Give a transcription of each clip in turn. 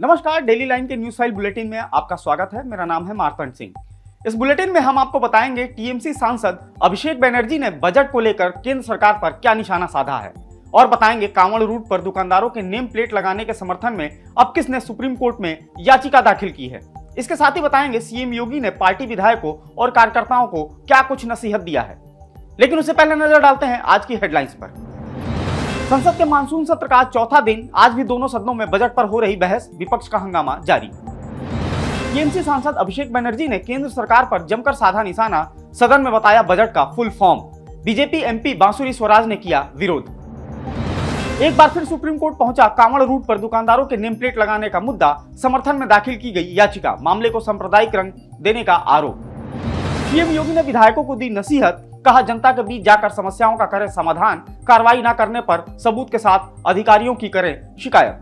नमस्कार, daily line के news file bulletin में आपका स्वागत है। मेरा नाम है मार्तंड सिंह। इस बुलेटिन में हम आपको बताएंगे टीएमसी सांसद अभिषेक बनर्जी ने बजट को लेकर केंद्र सरकार पर क्या निशाना साधा है और बताएंगे कांवड़ रूट पर दुकानदारों के नेम प्लेट लगाने के समर्थन में अब किसने सुप्रीम कोर्ट में याचिका दाखिल की है। इसके साथ ही बताएंगे सीएम योगी ने पार्टी विधायकों और कार्यकर्ताओं को क्या कुछ नसीहत दिया है। लेकिन उससे पहले नजर डालते हैं आज की हेडलाइंस पर। संसद के मानसून सत्र का चौथा दिन आज भी दोनों सदनों में बजट पर हो रही बहस, विपक्ष का हंगामा जारी। टीएमसी सांसद अभिषेक बनर्जी ने केंद्र सरकार पर जमकर साधा निशाना, सदन में बताया बजट का फुल फॉर्म। बीजेपी एमपी बांसुरी स्वराज ने किया विरोध। एक बार फिर सुप्रीम कोर्ट पहुंचा कांवड़ रूट पर दुकानदारों के नेम प्लेट लगाने का मुद्दा, समर्थन में दाखिल की गई याचिका, मामले को सांप्रदायिक रंग देने का आरोप। सीएम योगी ने विधायकों को दी नसीहत, कहा जनता के बीच जाकर समस्याओं का करें समाधान, कार्रवाई न करने पर सबूत के साथ अधिकारियों की करें शिकायत।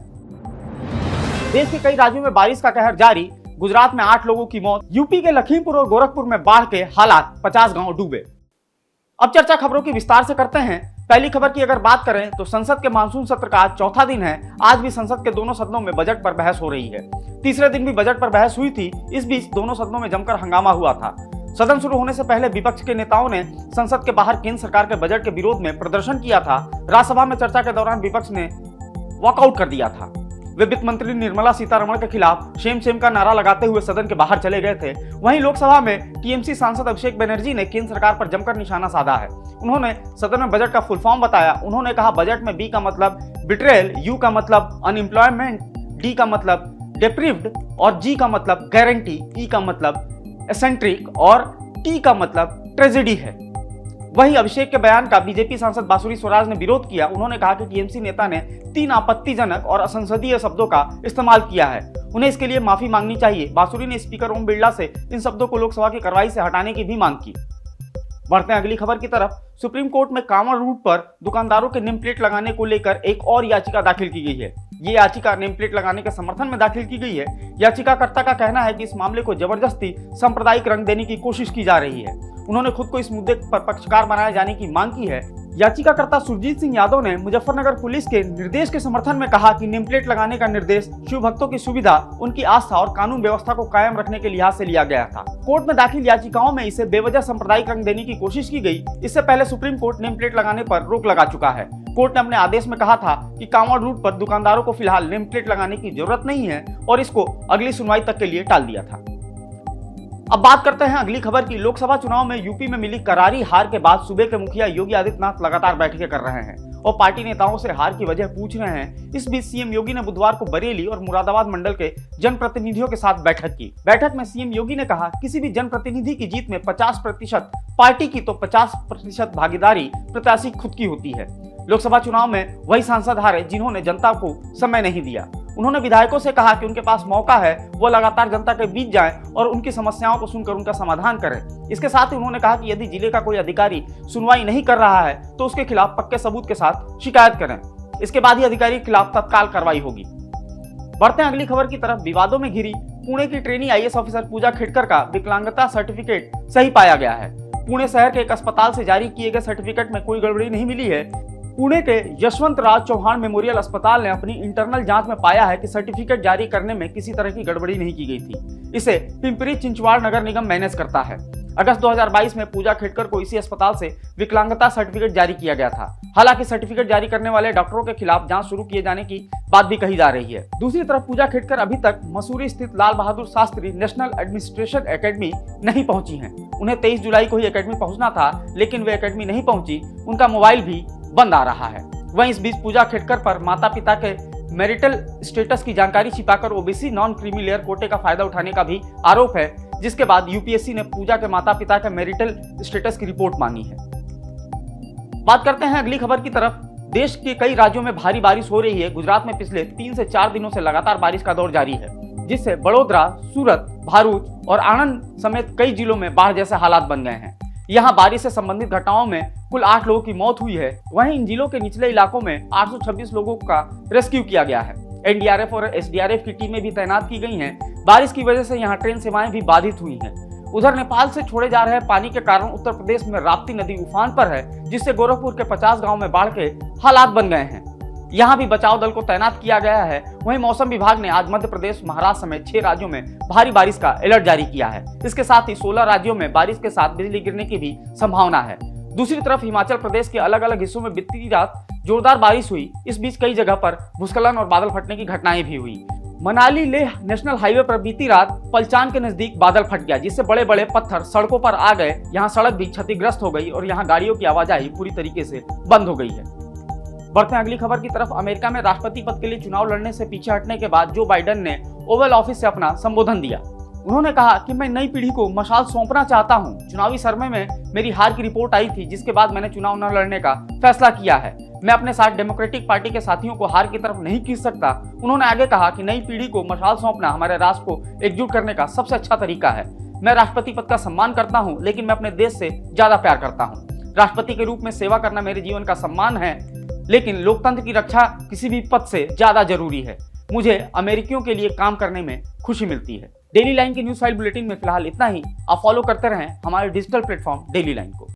देश के कई राज्यों में बारिश का कहर जारी, गुजरात में 8 लोगों की मौत, यूपी के लखीमपुर और गोरखपुर में बाढ़ के हालात, 50 गांव डूबे। अब चर्चा खबरों की विस्तार से करते हैं। पहली खबर की अगर बात करें तो संसद के मानसून सत्र का आज चौथा दिन है। आज भी संसद के दोनों सदनों में बजट पर बहस हो रही है। तीसरे दिन भी बजट पर बहस हुई थी। इस बीच दोनों सदनों में जमकर हंगामा हुआ था। सदन शुरू होने से पहले विपक्ष के नेताओं ने संसद के बाहर केंद्र सरकार के बजट के विरोध में प्रदर्शन किया था। राज्यसभा में चर्चा के दौरान विपक्ष ने वॉकआउट कर दिया था। वे वित्त मंत्री निर्मला सीतारमण के खिलाफ शेम शेम का नारा लगाते हुए सदन के बाहर चले गए थे। वहीं लोकसभा में टीएमसी सांसद अभिषेक बनर्जी ने केंद्र सरकार पर जमकर निशाना साधा है। उन्होंने सदन में बजट का फुल फॉर्म बताया। उन्होंने कहा बजट में बी का मतलब बिट्रेयल, यू का मतलब अनएम्प्लॉयमेंट, डी का मतलब डेप्रिव्ड और जी का मतलब गारंटी, ई का मतलब एसेंट्रिक और टी का मतलब ट्रेजेडी है। वहीं अभिषेक के बयान का बीजेपी सांसद बांसुरी स्वराज ने विरोध किया। उन्होंने कहा कि टीएमसी नेता ने 3 आपत्तिजनक और असंसदीय शब्दों का इस्तेमाल किया है, उन्हें इसके लिए माफी मांगनी चाहिए। बांसुरी ने स्पीकर ओम बिरला से इन शब्दों को लोकसभा की कार्रवाई से हटाने की भी मांग की। बढ़ते हैं अगली खबर की तरफ। सुप्रीम कोर्ट में कांवड़ रूट पर दुकानदारों के नेम प्लेट लगाने को लेकर एक और याचिका दाखिल की गई है। ये याचिका नेम प्लेट लगाने के समर्थन में दाखिल की गई है। याचिकाकर्ता का कहना है कि इस मामले को जबरदस्ती सांप्रदायिक रंग देने की कोशिश की जा रही है। उन्होंने खुद को इस मुद्दे पर पक्षकार बनाए जाने की मांग की है। याचिकाकर्ता सुरजीत सिंह यादव ने मुजफ्फरनगर पुलिस के निर्देश के समर्थन में कहा कि नेम प्लेट लगाने का निर्देश शिव भक्तों की सुविधा, उनकी आस्था और कानून व्यवस्था को कायम रखने के लिहाज से लिया गया था। कोर्ट में दाखिल याचिकाओं में इसे बेवजह सांप्रदायिक रंग देने की कोशिश की गई। इससे पहले सुप्रीम कोर्ट नेम प्लेट लगाने पर रोक लगा चुका है। कोर्ट ने अपने आदेश में कहा था कि कांवड़ रूट पर दुकानदारों को फिलहाल नेम प्लेट लगाने की जरूरत नहीं है और इसको अगली सुनवाई तक के लिए टाल दिया था। अब बात करते हैं अगली खबर की। लोकसभा चुनाव में यूपी में मिली करारी हार के बाद सूबे के मुखिया योगी आदित्यनाथ लगातार बैठकें कर रहे हैं और पार्टी नेताओं से हार की वजह पूछ रहे हैं। इस बीच सीएम योगी ने बुधवार को बरेली और मुरादाबाद मंडल के जनप्रतिनिधियों के साथ बैठक की। बैठक में सीएम योगी ने कहा किसी भी जनप्रतिनिधि की जीत में 50% पार्टी की तो 50% भागीदारी प्रत्याशी खुद की होती है। लोकसभा चुनाव में वही सांसद हारे जिन्होंने जनता को समय नहीं दिया। उन्होंने विधायकों से कहा कि उनके पास मौका है, वो लगातार जनता के बीच जाएं और उनकी समस्याओं को सुनकर उनका समाधान करें। इसके साथ ही उन्होंने कहा कि यदि जिले का कोई अधिकारी सुनवाई नहीं कर रहा है तो उसके खिलाफ पक्के सबूत के साथ शिकायत करें। इसके बाद ही अधिकारी के खिलाफ तत्काल कार्रवाई होगी। बढ़ते हैं अगली खबर की तरफ। विवादों में घिरी पुणे की ट्रेनी आईएएस ऑफिसर पूजा खेड़कर का विकलांगता सर्टिफिकेट सही पाया गया है। पुणे शहर के एक अस्पताल से जारी किए गए सर्टिफिकेट में कोई गड़बड़ी नहीं मिली है। पुणे के यशवंतराव चौहान मेमोरियल अस्पताल ने अपनी इंटरनल जांच में पाया है कि सर्टिफिकेट जारी करने में किसी तरह की गड़बड़ी नहीं की गई थी। इसे पिंपरी चिंचवाड़ नगर निगम मैनेज करता है। अगस्त 2022 में पूजा खेड़कर को इसी अस्पताल से विकलांगता सर्टिफिकेट जारी किया गया था। हालांकि सर्टिफिकेट जारी करने वाले डॉक्टरों के खिलाफ जांच शुरू किए जाने की बात भी कही जा रही है। दूसरी तरफ पूजा खेड़कर अभी तक मसूरी स्थित Lal Bahadur Shastri national administration academy नहीं पहुंची हैं। उन्हें 23 जुलाई को ही एकेडमी पहुंचना था, लेकिन वे एकेडमी नहीं पहुंची। उनका मोबाइल भी बंद आ रहा है। वहीं इस बीच पूजा खेड़कर पर माता पिता के मैरिटल स्टेटस की जानकारी छिपाकर ओबीसी नॉन क्रीमी लेयर कोटे का फायदा उठाने का भी आरोप है, जिसके बाद यूपीएससी ने पूजा के माता पिता के मैरिटल स्टेटस की रिपोर्ट मांगी है। बात करते हैं अगली खबर की तरफ। देश के कई राज्यों में भारी बारिश हो रही है। गुजरात में पिछले 3 से 4 दिनों से लगातार बारिश का दौर जारी है, जिससे बड़ोदरा, सूरत, भरूच और आणंद समेत कई जिलों में बाढ़ जैसे हालात बन गए हैं। यहाँ बारिश से संबंधित घटनाओं में कुल 8 लोगों की मौत हुई है। वहीं इन जिलों के निचले इलाकों में 826 लोगों का रेस्क्यू किया गया है। एनडीआरएफ और एसडीआरएफ की टीमें भी तैनात की गई हैं। बारिश की वजह से यहाँ ट्रेन सेवाएं भी बाधित हुई हैं। उधर नेपाल से छोड़े जा रहे पानी के कारण उत्तर प्रदेश में राप्ती नदी उफान पर है, जिससे गोरखपुर के 50 गांव में बाढ़ के हालात बन गए हैं। यहाँ भी बचाव दल को तैनात किया गया है। वहीं मौसम विभाग ने आज मध्य प्रदेश, महाराष्ट्र समेत 6 राज्यों में भारी बारिश का अलर्ट जारी किया है। इसके साथ ही 16 राज्यों में बारिश के साथ बिजली गिरने की भी संभावना है। दूसरी तरफ हिमाचल प्रदेश के अलग अलग हिस्सों में बीती रात जोरदार बारिश हुई। इस बीच कई जगह पर भूस्खलन और बादल फटने की घटनाएं भी हुई। मनाली लेह नेशनल हाईवे पर बीती रात पलचान के नजदीक बादल फट गया, जिससे बड़े बड़े पत्थर सड़कों पर आ गए। यहाँ सड़क भी क्षतिग्रस्त हो गई और यहाँ गाड़ियों की आवाजाही पूरी तरीके से बंद हो गई है। बढ़ते हैं अगली खबर की तरफ। अमेरिका में राष्ट्रपति पद के लिए चुनाव लड़ने से पीछे हटने के बाद जो बाइडेन ने ओवल ऑफिस से अपना संबोधन दिया। उन्होंने कहा कि मैं नई पीढ़ी को मशाल सौंपना चाहता हूं। चुनावी सर्वे में मेरी हार की रिपोर्ट आई थी, जिसके बाद मैंने चुनाव न लड़ने का फैसला किया है। मैं अपने साथ डेमोक्रेटिक पार्टी के साथियों को हार की तरफ नहीं खींच सकता। उन्होंने आगे कहा कि नई पीढ़ी को मशाल सौंपना हमारे राष्ट्र को एकजुट करने का सबसे अच्छा तरीका है। मैं राष्ट्रपति पद का सम्मान करता हूं, लेकिन मैं अपने देश से ज्यादा प्यार करता हूं। राष्ट्रपति के रूप में सेवा करना मेरे जीवन का सम्मान है, लेकिन लोकतंत्र की रक्षा किसी भी पद से ज्यादा जरूरी है। मुझे अमेरिकियों के लिए काम करने में खुशी मिलती है। डेली लाइन के न्यूज फाइल बुलेटिन में फिलहाल इतना ही। आप फॉलो करते रहें हमारे डिजिटल प्लेटफॉर्म डेली लाइन को।